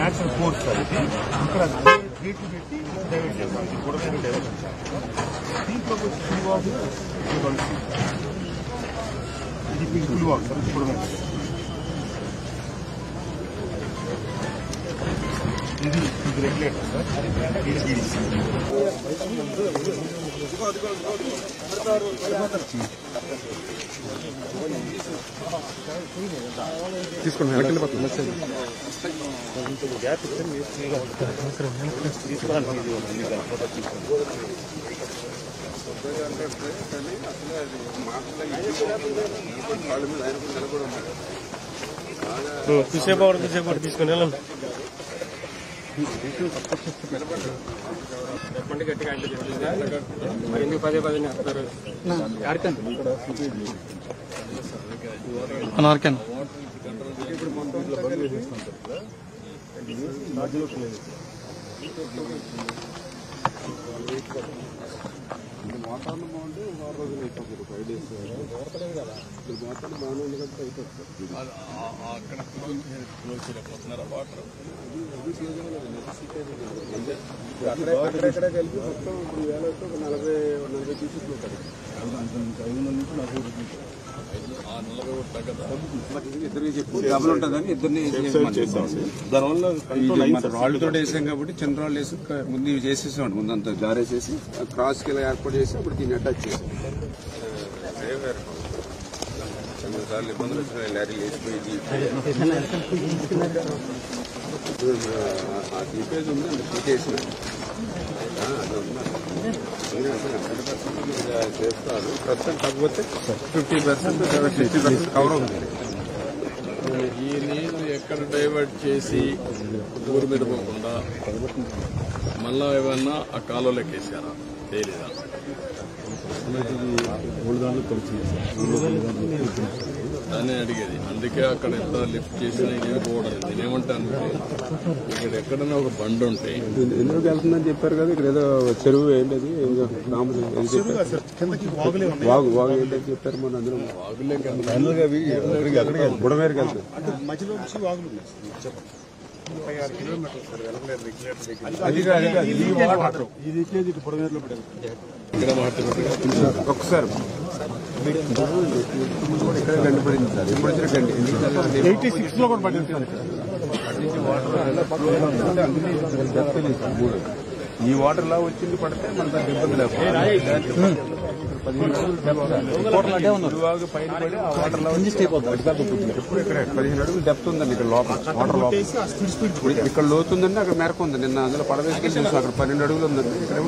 Natural course sir ఇది. ఇక్కడ గేట్లు పెట్టి డైవర్ట్ చేస్తాం. ఇది బుడమేరు డైవర్షన్ చేస్తాం. దీంట్లోకి వచ్చి పులివాగు ఇది పులివాగు సార్. బుడమేరు ఇది రెగ్యులేటర్ సార్. ఇది బీడీసీ తీసుకుని గ్యాప్ ఇస్తే చూసేపోవడం తీసుకుని వెళ్ళండి. చెప్పండి గట్టిగా మరి ఎందుకు పదే పదే వస్తారు. వాతావరణం బాగుంటే 6 రోజులు అయిపోతుంది. 5 days కదా వాతావరణం బాగానే ఉంది కాబట్టి అయిపోతుంది. అక్కడ వాటర్ అక్కడెక్కడ కలిపి మొత్తం ఇప్పుడు వేల ఒక 40 పీసెస్ ఉంటుంది. 500 నుంచి 40 ఇద్దరికి చెప్పి డబుల్ ఉంటుందని ఇద్దరిని దానివల్ల రాళ్ళతో వేసాం కాబట్టి చిన్న రాళ్ళు వేసి ముందు ఇవి చేసేసాం. ముందంతా జారేసేసి క్రాస్ కి ఏర్పాటు చేసి అప్పుడు దీన్ని అటాచ్ చేసాం. చాలాసార్లు ఇబ్బందులు వచ్చినాయి. లారీలు వేసిపోయి ఆ లీకేజ్ ఉంది. అంత షీట్ వేసిన చేస్తారు ప్రస్తుతం. కాకపోతే 50% 60% కవర్ అవుతుంది. ఈ నీళ్లు ఎక్కడ డైవర్ట్ చేసి ఊరి మీద పోకుండా మళ్ళా ఏమన్నా ఆ కాలువలోకి వేసారా తేలిదా? దాన్ని అడిగేది. అందుకే అక్కడ ఎంత లిఫ్ట్ చేసినా ఇదే పోవడం. నేనేమంటాను, ఇక్కడ ఎక్కడైనా ఒక బండి ఉంటే ఎందుకు వెళ్తుందని చెప్పారు కదా. ఇక్కడ ఏదో చెరువు ఏంటది వాగు వాగు ఏంటని చెప్పారు. మన అందులో వాగులే బుడమేరుకి వెళ్తారు. మధ్యలో నుంచి వాగులు ఉన్నాయి. 36 కిలోమీటర్లు సార్. ఈ లీకేజ్ ఇటు బుడమేరులో పడేది. ఒక్కసారి ఇక్కడ గండి పడింది సార్. ఎప్పుడు వచ్చిన గండి 86 లో కూడా పడింది సార్. ఈ వాటర్ లా వచ్చింది పడితే మన దానికి ఇబ్బంది లేకుండా పైన పడి ఆ వాటర్ లా ఎప్పుడు ఇక్కడ 15 అడుగులు డెప్త్ ఉందండి. ఇక్కడ లోపల వాటర్ లోపల ఇక్కడ లోతుందండి. అక్కడ మేరకు ఉంది. నిన్న అందులో పడవేసుకెళ్ళి చూసాం. అక్కడ 12 అడుగులు ఉందండి. ఇక్కడ